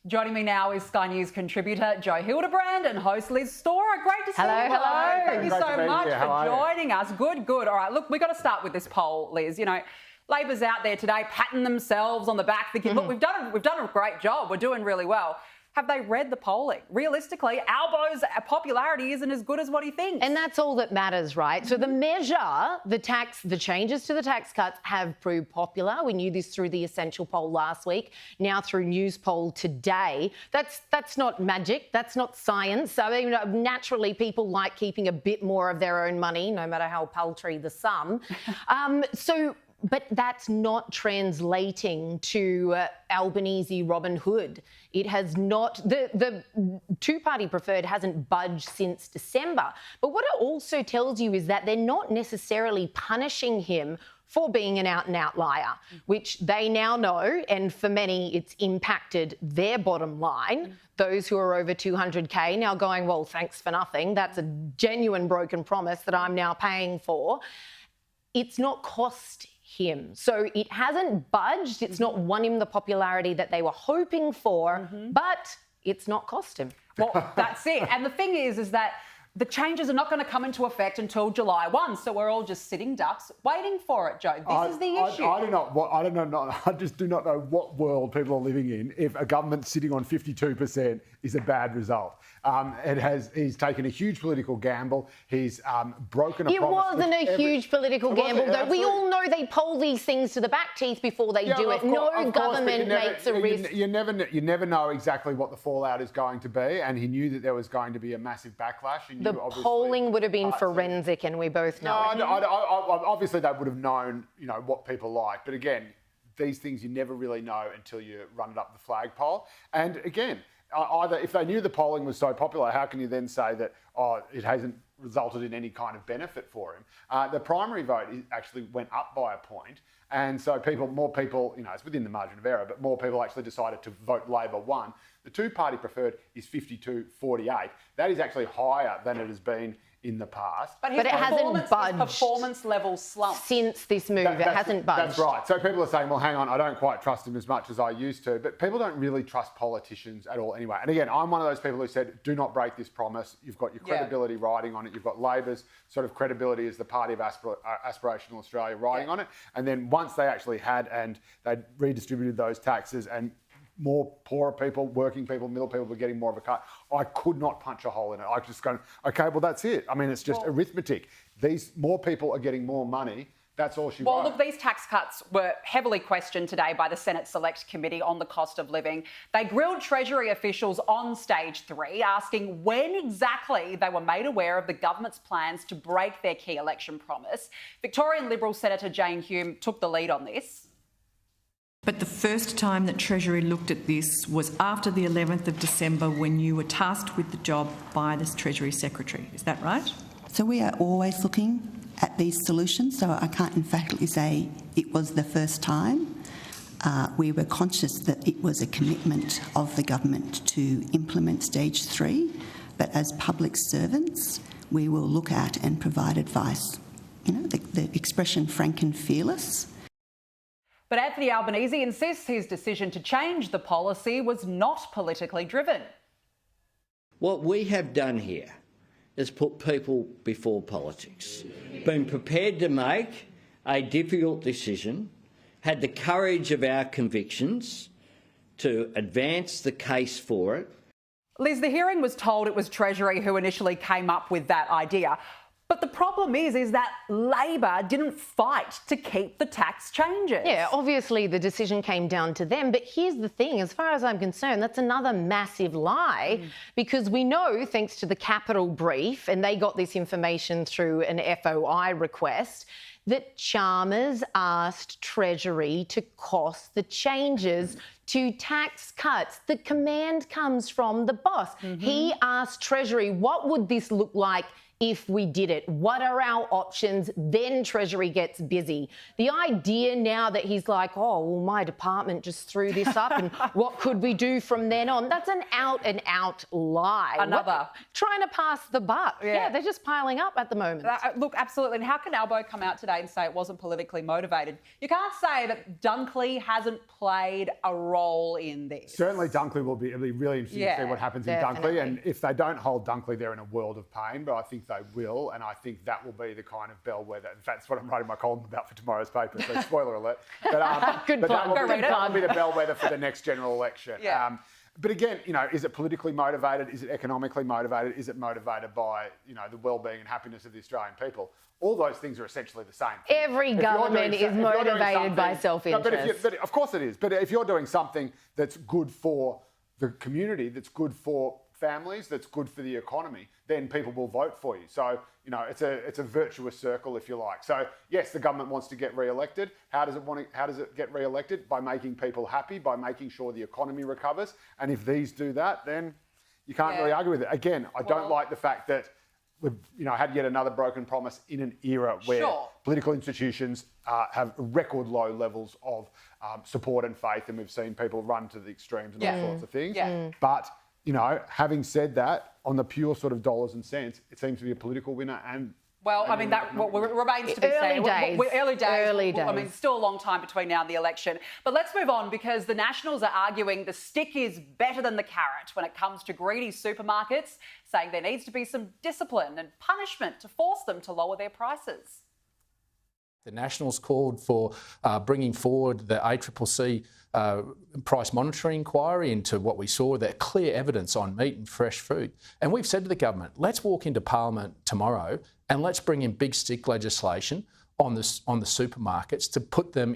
Joining me now is Sky News contributor Jo Hildebrand and host Liz Storer. Great to see you. Hello. Thank you so much for joining us. Good. All right, look, we've got to start with this poll, Liz. You know, Labor's out there today patting themselves on the back, thinking, look, we've done a great job. We're doing really well. Have they read the polling? Realistically, Albo's popularity isn't as good as what he thinks. And that's all that matters, right? So the measure, the changes to the tax cuts have proved popular. We knew this through the Essential poll last week, now through Newspoll today. That's not magic. That's not science. I mean, naturally, people like keeping a bit more of their own money, no matter how paltry the sum. But that's not translating to Albanese-Robin Hood. It has not, the two-party preferred hasn't budged since December. But what it also tells you is that they're not necessarily punishing him for being an out-and-out liar, which they now know, and for many it's impacted their bottom line. Those who are over 200K now going, well, thanks for nothing. That's a genuine broken promise that I'm now paying for. It's not cost him. So it hasn't budged. It's not won him the popularity that they were hoping for, but it's not cost him. Well, that's it. And the thing is that the changes are not going to come into effect until July 1. So we're all just sitting ducks waiting for it, Jo. This is the issue. I just do not know what world people are living in if a government sitting on 52% is a bad result. He's taken a huge political gamble. He's broken a promise. It wasn't a huge political gamble, though. We all know they poll these things to the back teeth before they do it. No government makes a risk. You never know exactly what the fallout is going to be, and he knew that there was going to be a massive backlash. The polling would have been forensic, and we both know. Obviously, they would have known, what people like. But again, these things you never really know until you run it up the flagpole. And again, either if they knew the polling was so popular, how can you then say that it hasn't resulted in any kind of benefit for him? The primary vote actually went up by a point, and so more people, it's within the margin of error, but more people actually decided to vote Labor won. The two-party preferred is 52-48. That is actually higher than it has been in the past. But it hasn't budged. His performance level slumped. Since this move, it hasn't budged. That's right. So people are saying, well, hang on, I don't quite trust him as much as I used to. But people don't really trust politicians at all anyway. And again, I'm one of those people who said, do not break this promise. You've got your credibility riding on it. You've got Labor's sort of credibility as the party of aspirational Australia riding on it. And then once they actually had and they redistributed those taxes and more poorer people, working people, middle people were getting more of a cut, I could not punch a hole in it. I just go, okay, well, that's it. I mean, it's just arithmetic. More people are getting more money. That's all she wrote. Well, look, these tax cuts were heavily questioned today by the Senate Select Committee on the cost of living. They grilled Treasury officials on stage 3, asking when exactly they were made aware of the government's plans to break their key election promise. Victorian Liberal Senator Jane Hume took the lead on this. But the first time that Treasury looked at this was after the 11th of December when you were tasked with the job by the Treasury Secretary. Is that right? So we are always looking at these solutions, so I can't emphatically say it was the first time. We were conscious that it was a commitment of the government to implement stage 3, but as public servants, we will look at and provide advice. The expression frank and fearless. But Anthony Albanese insists his decision to change the policy was not politically driven. What we have done here is put people before politics, been prepared to make a difficult decision, had the courage of our convictions to advance the case for it. Liz, the hearing was told it was Treasury who initially came up with that idea. But the problem is that Labor didn't fight to keep the tax changes. Yeah, obviously the decision came down to them. But here's the thing, as far as I'm concerned, that's another massive lie because we know, thanks to the Capital brief, and they got this information through an FOI request, that Chalmers asked Treasury to cost the changes to tax cuts. The command comes from the boss. He asked Treasury, what would this look like if we did it? What are our options? Then Treasury gets busy. The idea now that he's like, oh, well, my department just threw this up and what could we do from then on? That's an out-and-out lie. Trying to pass the buck. Yeah, they're just piling up at the moment. Look, absolutely. And how can Albo come out today and say it wasn't politically motivated? You can't say that Dunkley hasn't played a role role in this? Certainly Dunkley will be. It'll be really interesting to see what happens in Dunkley. And if they don't hold Dunkley, they're in a world of pain. But I think they will. And I think that will be the kind of bellwether. In fact, that's what I'm writing my column about for tomorrow's paper. So spoiler alert. But, that will be the bellwether for the next general election. Yeah. But again, is it politically motivated? Is it economically motivated? Is it motivated by, the well-being and happiness of the Australian people? All those things are essentially the same thing. Every government is motivated by self-interest. But of course it is. But if you're doing something that's good for the community, that's good for families, that's good for the economy, then people will vote for you. So, it's a virtuous circle, if you like. So, yes, the government wants to get re-elected. How does it get re-elected? By making people happy, by making sure the economy recovers. And if these do that, then you can't really argue with it. Again, I don't like the fact that we've had yet another broken promise in an era where political institutions have record low levels of support and faith, and we've seen people run to the extremes and all sorts of things. Yeah. But having said that, on the pure sort of dollars and cents, it seems to be a political winner. And that remains to be seen. Early days. I mean, still a long time between now and the election. But let's move on, because the Nationals are arguing the stick is better than the carrot when it comes to greedy supermarkets, saying there needs to be some discipline and punishment to force them to lower their prices. The Nationals called for bringing forward the ACCC price monitoring inquiry into what we saw, that clear evidence on meat and fresh food. And we've said to the government, let's walk into Parliament tomorrow and let's bring in big stick legislation on the supermarkets to put them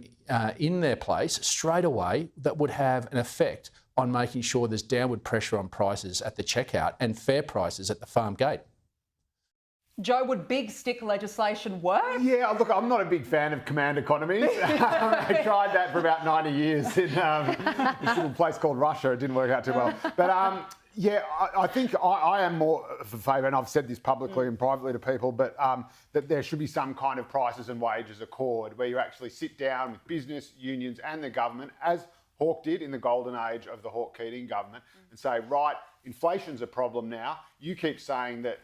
in their place straight away that would have an effect on making sure there's downward pressure on prices at the checkout and fair prices at the farm gate. Joe, would big stick legislation work? Yeah, look, I'm not a big fan of command economies. I tried that for about 90 years in this little place called Russia. It didn't work out too well. But I think I am more of a favour, and I've said this publicly and privately to people, but that there should be some kind of prices and wages accord where you actually sit down with business, unions and the government, as Hawke did in the golden age of the Hawke-Keating government, and say, right, inflation's a problem now. You keep saying that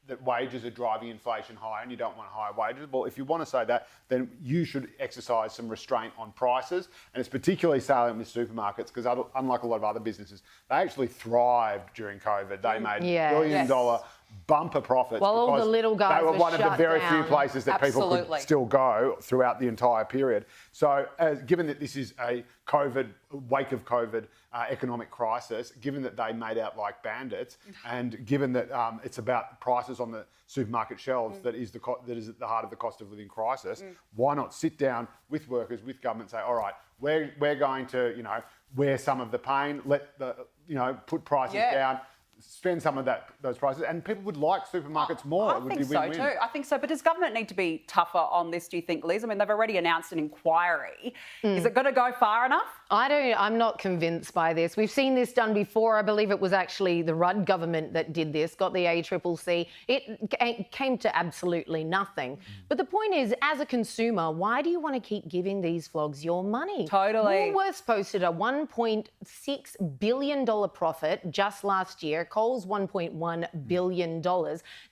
that wages are driving inflation higher and you don't want higher wages. Well, if you want to say that, then you should exercise some restraint on prices. And it's particularly salient with supermarkets because unlike a lot of other businesses, they actually thrived during COVID. They made billion-dollar bumper profits all the little guys they were one of the very down. few places that people could still go throughout the entire period. So given that this is a wake of COVID economic crisis, given that they made out like bandits, and given that it's about prices on the supermarket shelves that is at the heart of the cost of living crisis, why not sit down with workers, with government, say, all right, we're going to wear some of the pain, put prices down, spend some of those prices, and people would like supermarkets more. I think so too. I think so. But does government need to be tougher on this, do you think, Liz? I mean, they've already announced an inquiry. Is it going to go far enough? I'm not convinced by this. We've seen this done before. I believe it was actually the Rudd government that did this, got the ACCC. It came to absolutely nothing. But the point is, as a consumer, why do you want to keep giving these flogs your money? Totally. Woolworths posted a $1.6 billion profit just last year. Coles $1.1 billion.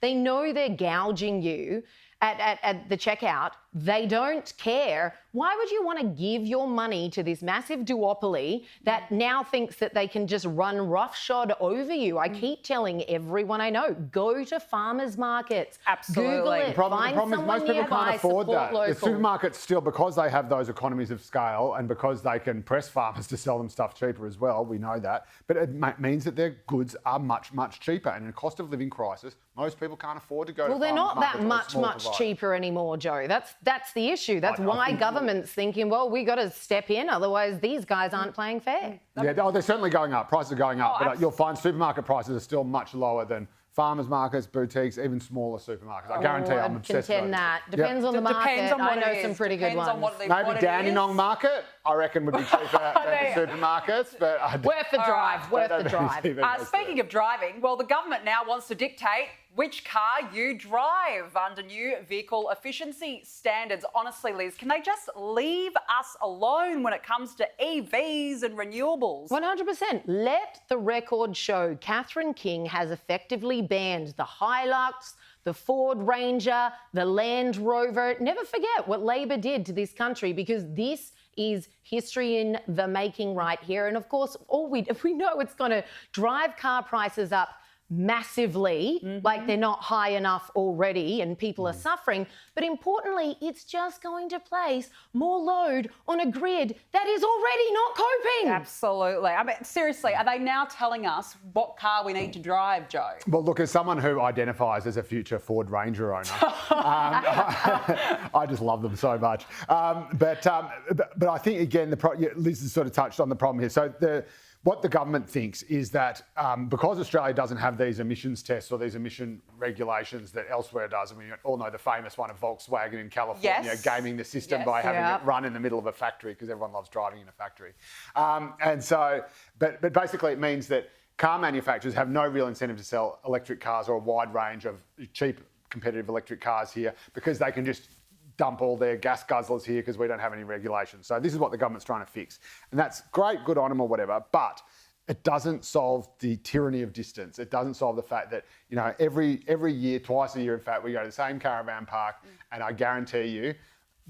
They know they're gouging you at the checkout. They don't care. Why would you want to give your money to this massive duopoly that now thinks that they can just run roughshod over you? I keep telling everyone I know, go to farmers markets. Absolutely. Google it. The problem is most people can't afford that. Local. The supermarkets still, because they have those economies of scale and because they can press farmers to sell them stuff cheaper as well, we know that. But it means that their goods are much, much cheaper. And in a cost of living crisis, most people can't afford to go to farmers markets. Well, they're not that much cheaper anymore, Joe. That's the issue. That's why government's thinking, well, we got to step in, otherwise these guys aren't playing fair. Yeah, they're certainly going up. Prices are going up, but you'll find supermarket prices are still much lower than farmers markets, boutiques, even smaller supermarkets. I guarantee I'm obsessed with that. Depends on the market. Depends on I know some pretty good ones. Maybe Dandenong Market, I reckon, would be cheaper than supermarkets. But worth the drive. Worth the drive. Speaking of driving, well, the government now wants to dictate which car you drive under new vehicle efficiency standards. Honestly, Liz, can they just leave us alone when it comes to EVs and renewables? 100%. Let the record show Catherine King has effectively banned the Hilux, the Ford Ranger, the Land Rover. Never forget what Labor did to this country, because this is history in the making right here. And of course, we know it's going to drive car prices up massively, like they're not high enough already and people are suffering. But importantly, it's just going to place more load on a grid that is already not coping. Absolutely. I mean, seriously, are they now telling us what car we need to drive, Joe? Well, look, as someone who identifies as a future Ford Ranger owner, I just love them so much. But I think, again, Liz has sort of touched on the problem here. So what the government thinks is that because Australia doesn't have these emissions tests or these emission regulations that elsewhere does, and we all know the famous one of Volkswagen in California gaming the system by having it run in the middle of a factory because everyone loves driving in a factory. But basically it means that car manufacturers have no real incentive to sell electric cars or a wide range of cheap competitive electric cars here because they can just dump all their gas guzzlers here because we don't have any regulations. So this is what the government's trying to fix. And that's great, good on them or whatever, but it doesn't solve the tyranny of distance. It doesn't solve the fact that, you know, every year, twice a year, in fact, we go to the same caravan park and I guarantee you,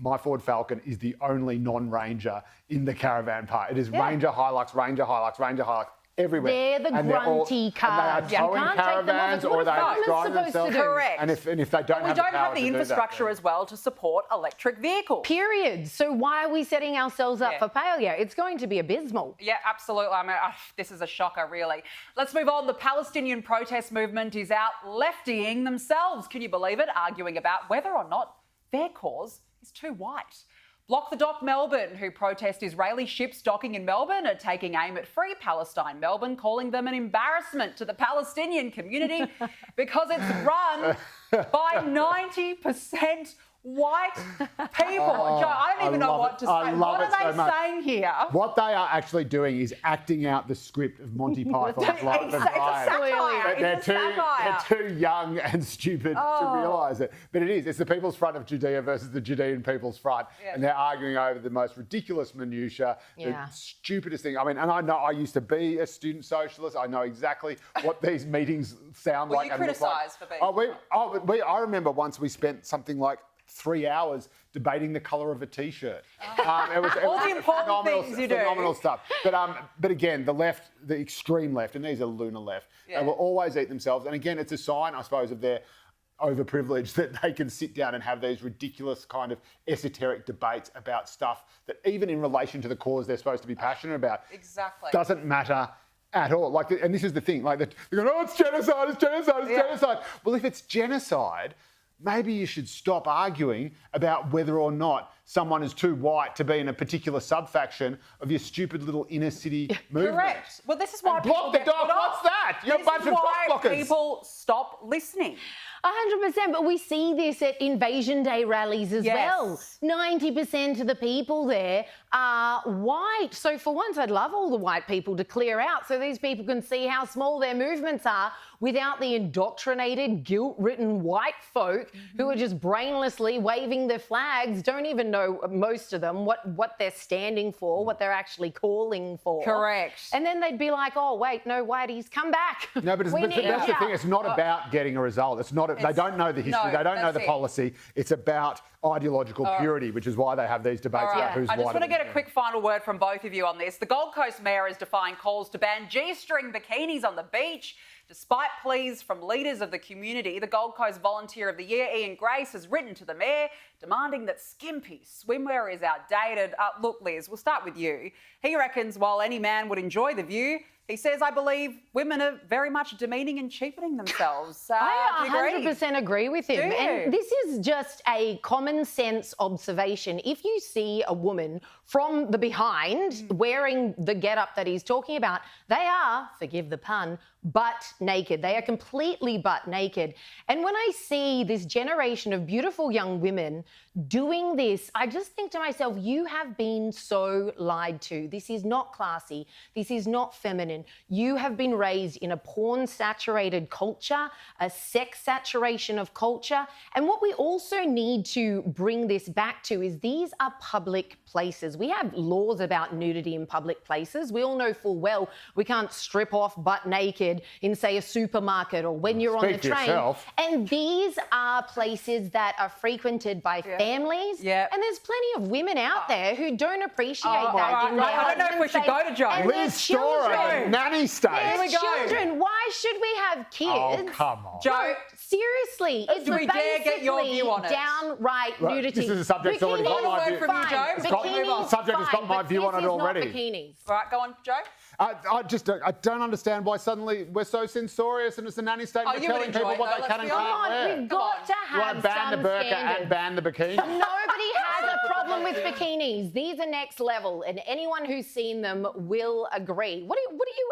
my Ford Falcon is the only non-Ranger in the caravan park. It is Ranger Hilux, Ranger Hilux, Ranger Hilux. Everywhere. They're the grunty cars. And they are towing caravans or they're driving themselves. Correct. And if they don't have the power to do that, we don't have the infrastructure as well to support electric vehicles. Period. So why are we setting ourselves up for failure? It's going to be abysmal. Yeah, absolutely. I mean, this is a shocker, really. Let's move on. The Palestinian protest movement is out leftying themselves. Can you believe it? Arguing about whether or not their cause is too white. Block the Dock Melbourne, who protest Israeli ships docking in Melbourne, are taking aim at Free Palestine Melbourne, calling them an embarrassment to the Palestinian community because it's run by 90% white people. Joe, I don't even know what to say. What are they saying here? What they are actually doing is acting out the script of Monty Python's Life of Brian. They're too young and stupid to realise it. But it is. It's the People's Front of Judea versus the Judean People's Front. And they're arguing over the most ridiculous minutiae, the stupidest thing. I mean, and I know I used to be a student socialist. I know exactly what these meetings sound like. You criticised for being. I remember once we spent something like 3 hours debating the colour of a T-shirt. It was all the important things you do. Phenomenal stuff. But again, the left, the extreme left, and these are lunar left, they will always eat themselves. And again, it's a sign, I suppose, of their overprivilege that they can sit down and have these ridiculous kind of esoteric debates about stuff that even in relation to the cause they're supposed to be passionate about doesn't matter at all. And this is the thing, they're going, oh, it's genocide, it's genocide, it's genocide. Well, if it's genocide, maybe you should stop arguing about whether or not someone is too white to be in a particular subfaction of your stupid little inner city movement. Correct. Well, this is why block the dock. What's that? You're a bunch of dock blockers. This is why people stop listening. 100%, but we see this at Invasion Day rallies as well. 90% of the people there are white. So for once, I'd love all the white people to clear out so these people can see how small their movements are without the indoctrinated, guilt-ridden white folk who are just brainlessly waving their flags, don't even know, most of them, what they're standing for, what they're actually calling for. Correct. And then they'd be like, oh, wait, no, whiteies, come back. No, but that's the thing. It's not about getting a result. It's not. They don't know the history. They don't know the policy. It's about ideological purity, which is why they have these debates about who's white. I just want to get a quick final word from both of you on this. The Gold Coast Mayor is defying calls to ban G-string bikinis on the beach. Despite pleas from leaders of the community, the Gold Coast Volunteer of the Year, Ian Grace, has written to the Mayor demanding that skimpy swimwear is outdated. Look, Liz, we'll start with you. He reckons while any man would enjoy the view, he says, I believe women are very much demeaning and cheapening themselves. I 100% agree with him. And this is just a common sense observation. If you see a woman from the behind wearing the getup that he's talking about, they are, forgive the pun, butt naked. They are completely butt naked. And when I see this generation of beautiful young women doing this, I just think to myself, you have been so lied to. This is not classy. This is not feminine. You have been raised in a porn-saturated culture, a sex saturation of culture. And what we also need to bring this back to is these are public places. We have laws about nudity in public places. We all know full well we can't strip off butt naked in, say, a supermarket or when you're on the train. And these are places that are frequented by families. Yep. And there's plenty of women out there who don't appreciate Oh, that. right, in right. their I don't know if we should husband's go to Joe. face. And their Liz Storer, children. nanny state. Here we Their go. children. Why should we have kids? Oh, come on. Joe, No, seriously, it's do we dare get your view on it? downright Right, nudity. this is a subject that's already got One my word view. from you, Joe. Fine. It's got- Bikinis, the subject has got fine, my but view on this it is already. Not bikinis. right, go on, Joe. I don't understand why suddenly we're so censorious and it's a nanny state. Oh, We're you would telling enjoy people it, what though, they let's can and be can't Come on, wear. we've got to You want have to ban the some burqa standards. and ban the bikini? Nobody has a problem with bikinis. These are next level, and anyone who's seen them will agree. What are you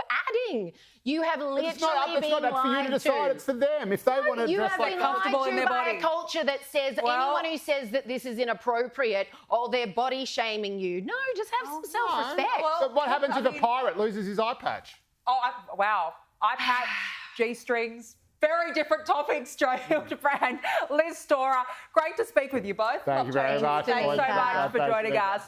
adding? You have literally It's not been up for you to lied decide. It's for them. If they want to You dress have like been comfortable lied in to their by body. a culture that says Well- anyone who says that this is inappropriate or they're body shaming you. No, just have some self-respect. well- So what happens if I a mean- pirate loses his eye patch? Oh, wow. iPad, G-strings, very different topics, Joe Hildebrand, Liz Storer. Great to speak with you both. Thank you very much. Thanks so Always much for thanks, joining Liz. us.